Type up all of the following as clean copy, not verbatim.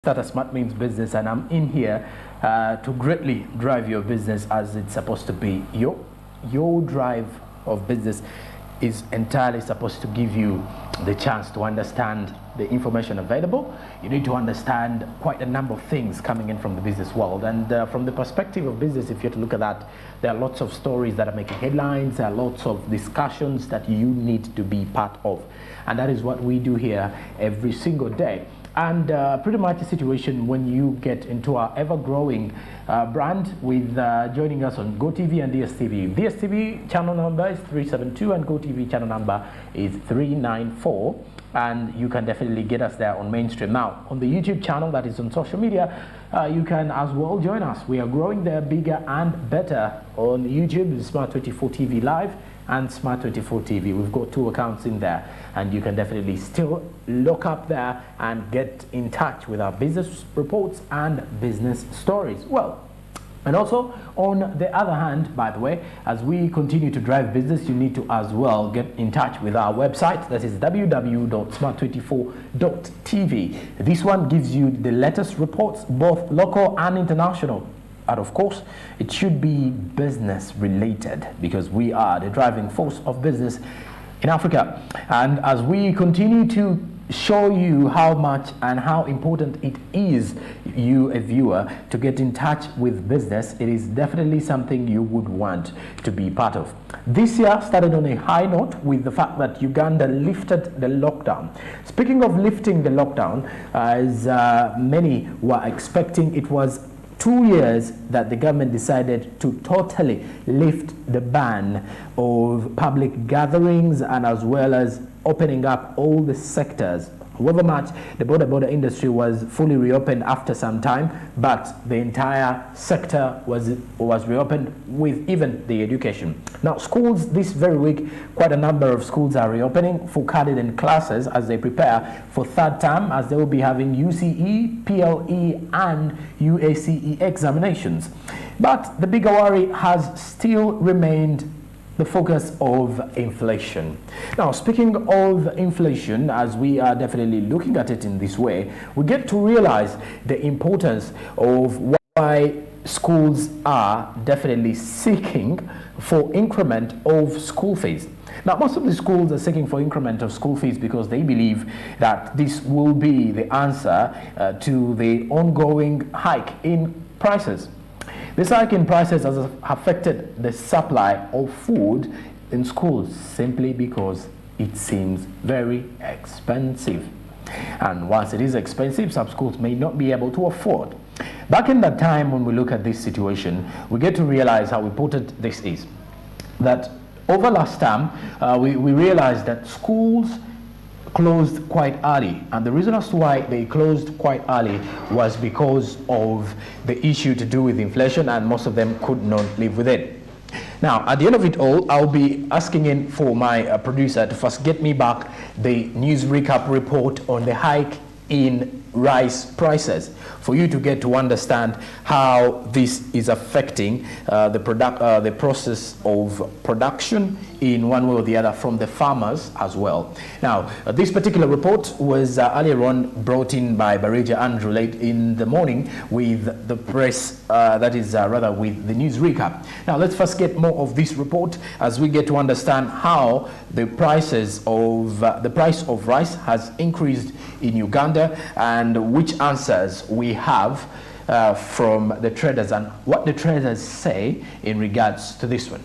Starter Smart Means Business, and I'm in here to greatly drive your business as it's supposed to be. Your drive of business is entirely supposed to give you the chance to understand the information available. You need to understand quite a number of things coming in from the business world, and from the perspective of business, if you're to look at that, there are lots of stories that are making headlines, there are lots of discussions that you need to be part of, and that is what we do here every single day. And pretty much a situation when you get into our ever-growing brand with joining us on GoTV and DSTV. DSTV channel number is 372 and GoTV channel number is 394. And you can definitely get us there on mainstream. Now, on the YouTube channel that is on social media, you can as well join us. We are growing there bigger and better on YouTube, Smart24 TV Live and Smart24 TV. We've got 2 accounts in there, and you can definitely still look up there and get in touch with our business reports and business stories. Well, and also on the other hand, by the way, as we continue to drive business, you need to as well get in touch with our website. That is www.smart24.tv. This one gives you the latest reports, both local and international. And of course, it should be business related because we are the driving force of business in Africa. And as we continue to show you how much and how important it is, you a viewer, to get in touch with business, it is definitely something you would want to be part of. This year started on a high note with the fact that Uganda lifted the lockdown. Speaking of lifting the lockdown, as many were expecting, it was 2 years that the government decided to totally lift the ban of public gatherings and as well as opening up all the sectors. However much the border industry was fully reopened after some time, but the entire sector was reopened with even the education. Now, schools this very week, quite a number of schools are reopening full candidate classes as they prepare for third term, as they will be having UCE, PLE and UACE examinations. But the bigger worry has still remained the focus of inflation. Now, speaking of inflation, as we are definitely looking at it in this way, we get to realize the importance of why schools are definitely seeking for increment of school fees. Now, most of the schools are seeking for increment of school fees because they believe that this will be the answer to the ongoing hike in prices. This hike in prices has affected the supply of food in schools simply because it seems very expensive. And once it is expensive, some schools may not be able to afford. Back in that time, when we look at this situation, we get to realize how important this is. That over last term, we realized that schools closed quite early, and the reason as to why they closed quite early was because of the issue to do with inflation, and most of them could not live with it. Now, at the end of it all, I'll be asking in for my producer to first get me back the news recap report on the hike in rice prices for you to get to understand how this is affecting the process of production in one way or the other from the farmers as well. Now, this particular report was earlier on brought in by Bareja Andrew late in the morning with the press, rather with the news recap. Now, let's first get more of this report as we get to understand how the prices of the price of rice has increased in Uganda and which answers we have from the traders and what the traders say in regards to this one.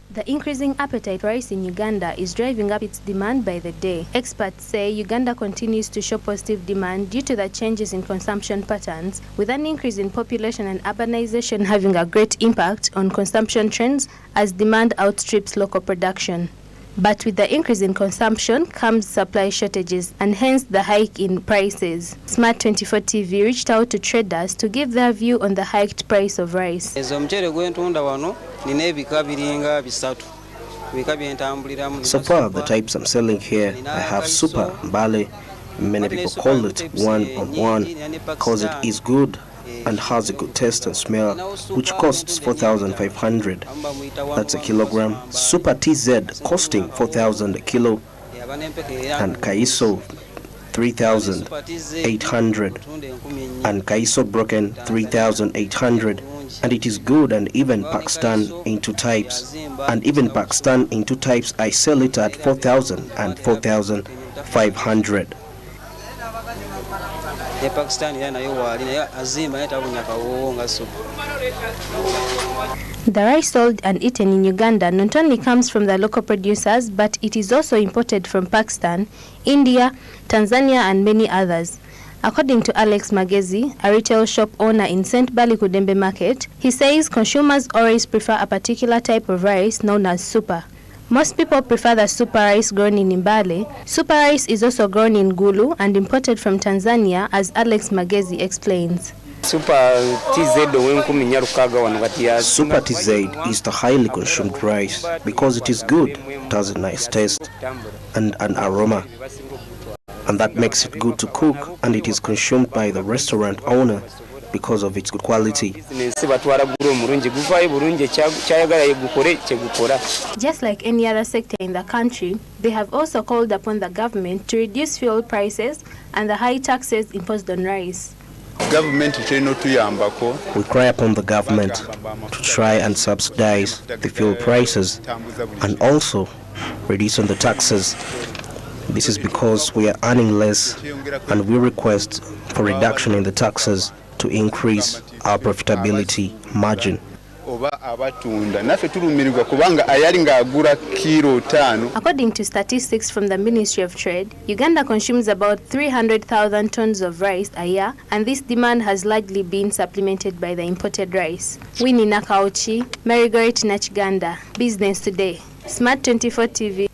The increasing appetite for rice in Uganda is driving up its demand by the day. Experts say Uganda continues to show positive demand due to the changes in consumption patterns, with an increase in population and urbanization having a great impact on consumption trends as demand outstrips local production. But with the increase in consumption comes supply shortages and hence the hike in prices. Smart24 TV reached out to traders to give their view on the hiked price of rice. So far, the types I'm selling here, I have Super Mbale. Many people call it one-on-one because it is good and has a good taste and smell, which costs 4,500. That's a kilogram. Super TZ costing 4,000 a kilo. and Kaiso 3,800, and Kaiso broken 3,800, and it is good. And even Pakistan in two types, I sell it at 4,000 and 4,500. The rice sold and eaten in Uganda not only comes from the local producers, but it is also imported from Pakistan, India, Tanzania, and many others. According to Alex Magezi, a retail shop owner in St. Bali Kudembe Market, he says consumers always prefer a particular type of rice known as super. Most people prefer the super rice grown in Mbale. Super rice is also grown in Gulu and imported from Tanzania, as Alex Magezi explains. Super TZ is the highly consumed rice because it is good, it has a nice taste and an aroma, and that makes it good to cook, and it is consumed by the restaurant owner because of its good quality. Just like any other sector in the country, they have also called upon the government to reduce fuel prices and the high taxes imposed on rice. We cry upon the government to try and subsidize the fuel prices and also reduce on the taxes. This is because we are earning less, and we request for reduction in the taxes to increase our profitability margin. According to statistics from the Ministry of Trade, Uganda consumes about 300,000 tons of rice a year, and this demand has largely been supplemented by the imported rice. Winnie Nakauchi, Marigoret Nachiganda, Business Today, Smart 24 TV.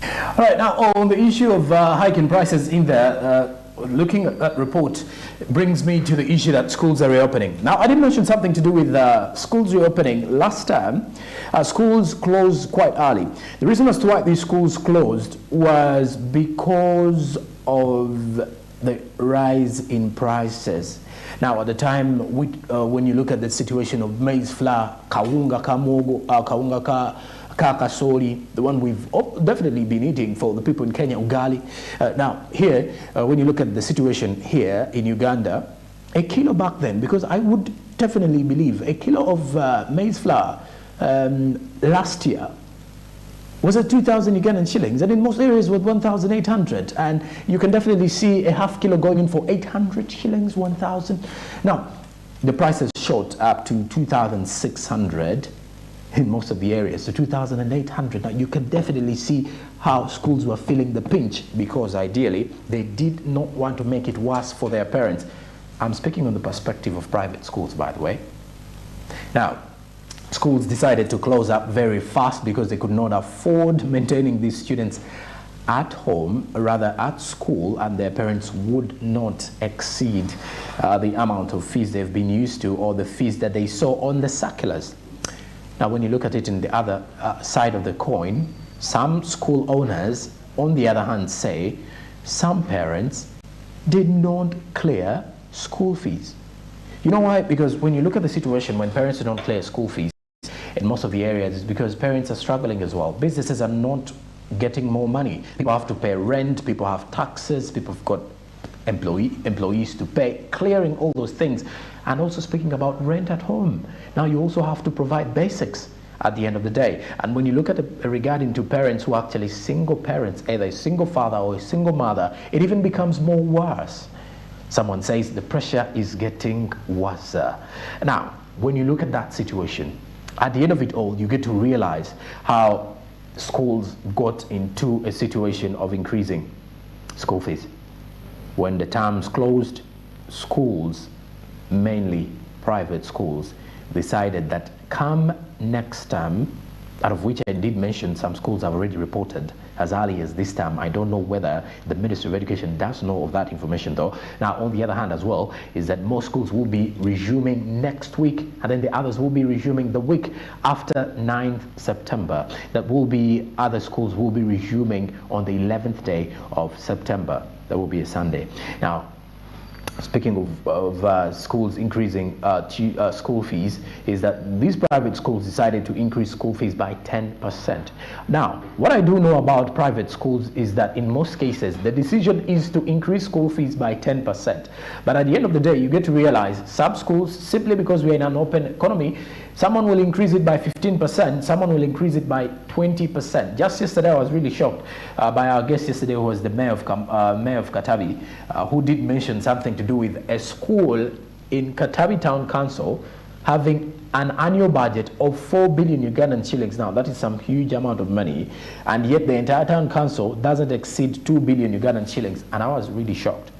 All right, now on the issue of hiking prices in there, looking at that report brings me to the issue that schools are reopening. Now, I did mention something to do with schools reopening. Last time, schools closed quite early. The reason as to why these schools closed was because of the rise in prices. Now, at the time, when you look at the situation of maize flour, kawunga kamogo, kawunga kakasoli, the one we've definitely been eating for the people in Kenya, ugali. Now, here, when you look at the situation here in Uganda, a kilo back then, because I would definitely believe a kilo of maize flour last year was at 2,000 Ugandan shillings, and in most areas was 1,800, and you can definitely see a half kilo going in for 800 shillings, 1,000. Now, the price has shot up to 2,600 in most of the areas, so 2,800. Now, you can definitely see how schools were feeling the pinch, because ideally they did not want to make it worse for their parents. I'm speaking on the perspective of private schools, by the way. Now, schools decided to close up very fast because they could not afford maintaining these students at home, rather at school, and their parents would not exceed the amount of fees they've been used to, or the fees that they saw on the circulars. Now, when you look at it in the other side of the coin, some school owners, on the other hand, say some parents did not clear school fees. You know why? Because when you look at the situation when parents don't clear school fees in most of the areas, it's because parents are struggling as well. Businesses are not getting more money. People have to pay rent, people have taxes, people have got employees to pay, clearing all those things. And also speaking about rent at home. Now you also have to provide basics at the end of the day. And when you look at it regarding to parents who are actually single parents, either a single father or a single mother, it even becomes more worse. Someone says the pressure is getting worse. Now, when you look at that situation, at the end of it all, you get to realize how schools got into a situation of increasing school fees. When the terms closed, schools, mainly private schools, decided that come next term, out of which I did mention some schools have already reported as early as this time. I don't know whether the Ministry of Education does know of that information though. Now, on the other hand as well, is that most schools will be resuming next week, and then the others will be resuming the week after 9th September. That will be, other schools will be resuming on the 11th day of September. That will be a Sunday. Now, speaking of schools increasing school fees, is that these private schools decided to increase school fees by 10%. Now, what I do know about private schools is that in most cases, the decision is to increase school fees by 10%. But at the end of the day, you get to realize some schools, simply because we're in an open economy, someone will increase it by 15%, someone will increase it by 20%. Just yesterday, I was really shocked by our guest yesterday, who was the mayor of Katabi, who did mention something to do with a school in Katabi Town Council having an annual budget of 4 billion Ugandan shillings. Now, that is some huge amount of money, and yet the entire town council doesn't exceed 2 billion Ugandan shillings, and I was really shocked.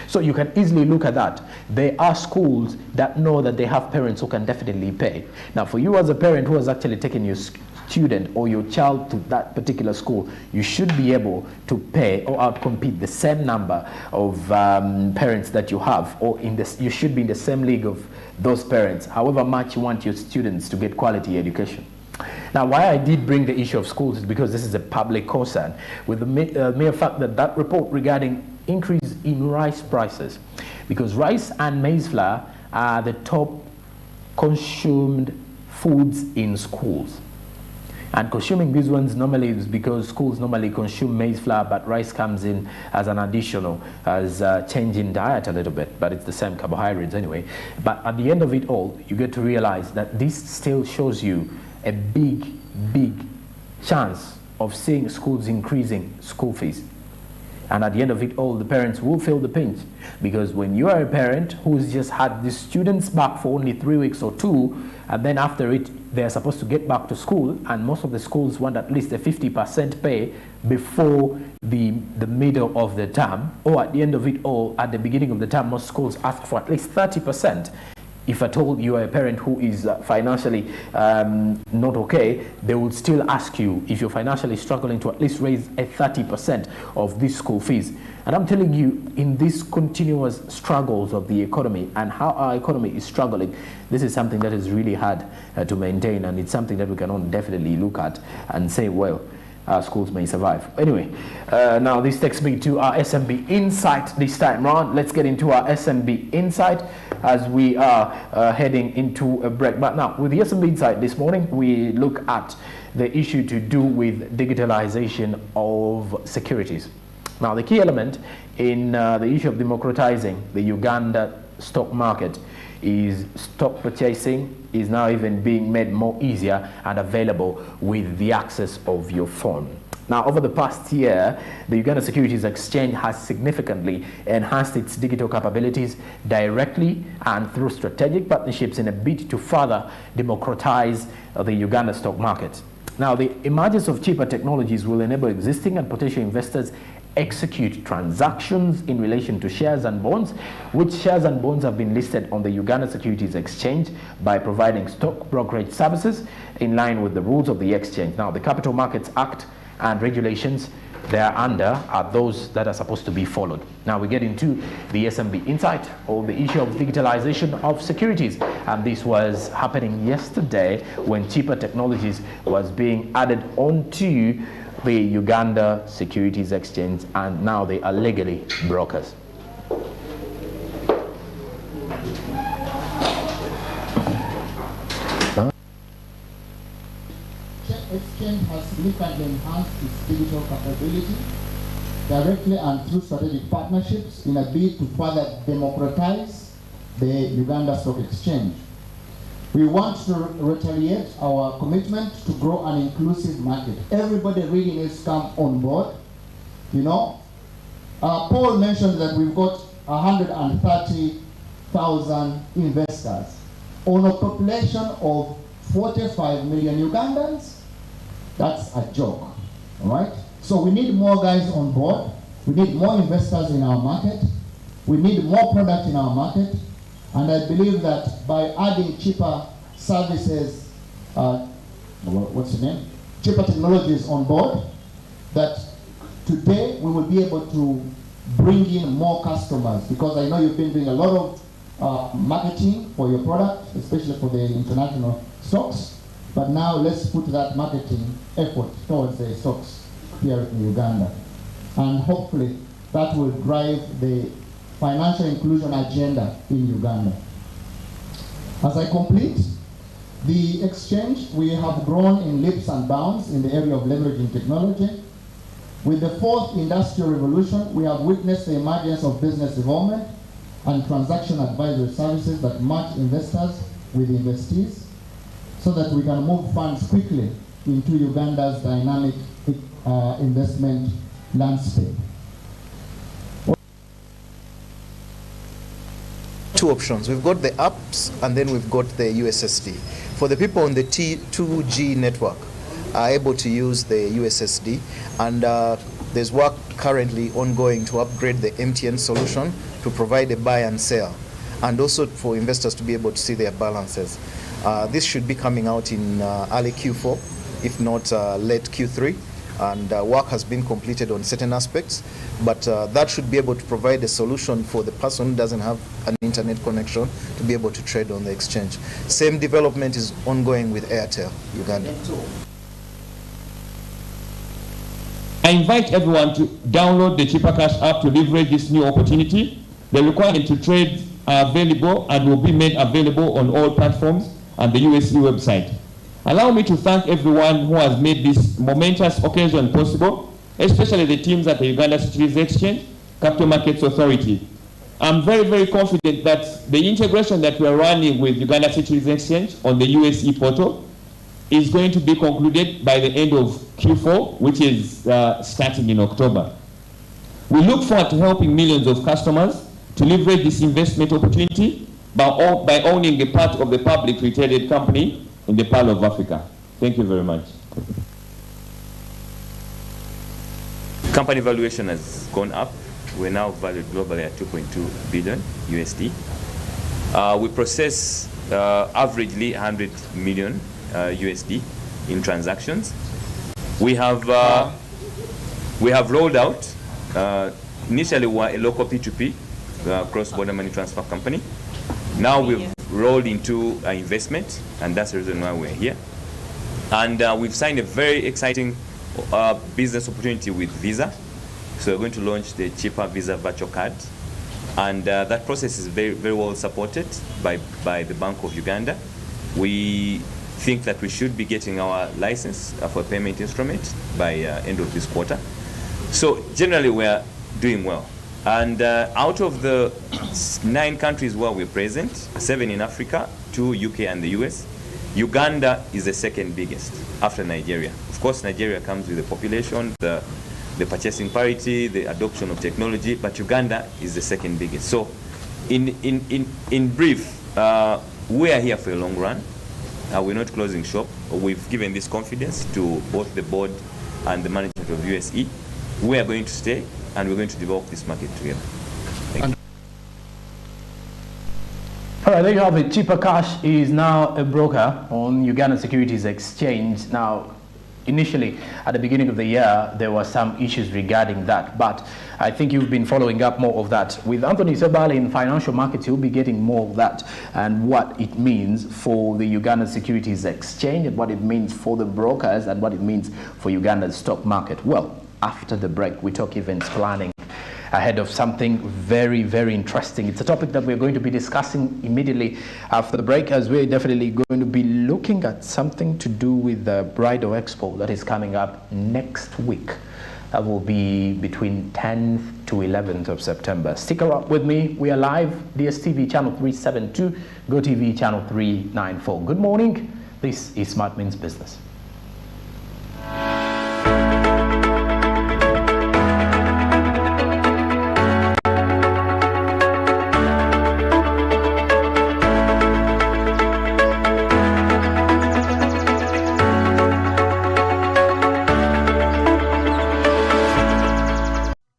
So you can easily look at that. There are schools that know that they have parents who can definitely pay. Now, for you as a parent who has actually taken your student or your child to that particular school, you should be able to pay or outcompete the same number of parents that you have, or you should be in the same league of those parents, however much you want your students to get quality education. Now, why I did bring the issue of schools is because this is a public concern, with the mere fact that report regarding increase in rice prices, because rice and maize flour are the top consumed foods in schools. And consuming these ones normally is because schools normally consume maize flour, but rice comes in as an additional, as a change in diet a little bit, but it's the same carbohydrates anyway. But at the end of it all, you get to realize that this still shows you a big chance of seeing schools increasing school fees. And at the end of it all, the parents will feel the pinch, because when you are a parent who's just had the students back for only 3 weeks or 2, and then after it, they're supposed to get back to school, and most of the schools want at least a 50% pay before the middle of the term, or at the end of it all, at the beginning of the term, most schools ask for at least 30%. If at all you are a parent who is financially not okay, they will still ask you, if you're financially struggling, to at least raise a 30% of these school fees. And I'm telling you, in these continuous struggles of the economy and how our economy is struggling, this is something that is really hard to maintain, and it's something that we can all definitely look at and say, well, our schools may survive. Anyway, now this takes me to our SMB Insight this time round. Let's get into our SMB Insight as we are heading into a break. But now, with the SMB Insight this morning, we look at the issue to do with digitalization of securities. Now, the key element in the issue of democratizing the Uganda stock market is stock purchasing is now even being made more easier and available with the access of your phone. Now, over the past year, the Uganda Securities Exchange has significantly enhanced its digital capabilities directly and through strategic partnerships in a bid to further democratize the Uganda stock market. Now, the emergence of cheaper technologies will enable existing and potential investors execute transactions in relation to shares and bonds, which shares and bonds have been listed on the Uganda Securities Exchange by providing stock brokerage services in line with the rules of the exchange. Now, the Capital Markets Act and regulations they are under are those that are supposed to be followed. Now we get into the SMB Insight, or the issue of digitalization of securities, and this was happening yesterday when cheaper technologies was being added onto the Uganda Securities Exchange, and now they are legally brokers. Exchange has significantly enhanced its digital capability directly and through strategic partnerships in a bid to further democratize the Uganda Stock Exchange. We want to retaliate our commitment to grow an inclusive market. Everybody really needs to come on board. You know, Paul mentioned that we've got 130,000 investors on a population of 45 million Ugandans. That's a joke, all right? So we need more guys on board. We need more investors in our market. We need more product in our market. And I believe that by adding cheaper services, what's the name? Cheaper technologies on board, that today we will be able to bring in more customers, because I know you've been doing a lot of marketing for your product, especially for the international stocks. But now let's put that marketing effort towards the stocks here in Uganda. And hopefully that will drive the financial inclusion agenda in Uganda. As I complete the exchange, we have grown in leaps and bounds in the area of leveraging technology. With the fourth industrial revolution, we have witnessed the emergence of business development and transaction advisory services that match investors with investees so that we can move funds quickly into Uganda's dynamic investment landscape. Two options. We've got the apps and then we've got the USSD. For the people on the 2G network are able to use the USSD, and there's work currently ongoing to upgrade the MTN solution to provide a buy and sell, and also for investors to be able to see their balances. This should be coming out in early Q4, if not late Q3, and work has been completed on certain aspects, but that should be able to provide a solution for the person who doesn't have an internet connection to be able to trade on the exchange. Same development is ongoing with Airtel Uganda. I invite everyone to download the Cheaper Cash app to leverage this new opportunity. The requirement to trade are available and will be made available on all platforms and the USE website. Allow me to thank everyone who has made this momentous occasion possible, especially the teams at the Uganda Securities Exchange, Capital Markets Authority. I'm very, very confident that the integration that we are running with Uganda Securities Exchange on the USE portal is going to be concluded by the end of Q4, which is starting in October. We look forward to helping millions of customers to leverage this investment opportunity by owning a part of the publicly traded company in the Pearl of Africa. Thank you very much. Company valuation has gone up. We're now valued globally at 2.2 billion USD. We process averagely 100 million USD in transactions. We have rolled out, initially we were a local P2P, cross-border money transfer company. Now we've rolled into investment, and that's the reason why we're here. And we've signed a very exciting business opportunity with Visa. So we're going to launch the Cheaper Visa virtual card. And that process is very, very well supported by the Bank of Uganda. We think that we should be getting our license for payment instrument by end of this quarter. So generally we're doing well. And out of the 9 countries where we're present, 7 in Africa, 2 UK and the US, Uganda is the second biggest after Nigeria. Of course, Nigeria comes with the population, the purchasing parity, the adoption of technology, but Uganda is the second biggest. So in brief, we are here for a long run. We're not closing shop. We've given this confidence to both the board and the management of USE. We are going to stay, and we're going to develop this market together. Thank you. All right, there you have it. Cheaper Cash is now a broker on Uganda Securities Exchange. Now, initially, at the beginning of the year, there were some issues regarding that, but I think you've been following up more of that. With Anthony Sebale in financial markets, you'll be getting more of that and what it means for the Uganda Securities Exchange and what it means for the brokers and what it means for Uganda's stock market. Well, after the break, we talk events planning ahead of something very, very interesting. It's a topic that we're going to be discussing immediately after the break, as we're definitely going to be looking at something to do with the Bridal Expo that is coming up next week. That will be between 10th to 11th of September. Stick around with me. We are live, DSTV channel 372, GoTV channel 394. Good morning. This is Smart Means Business.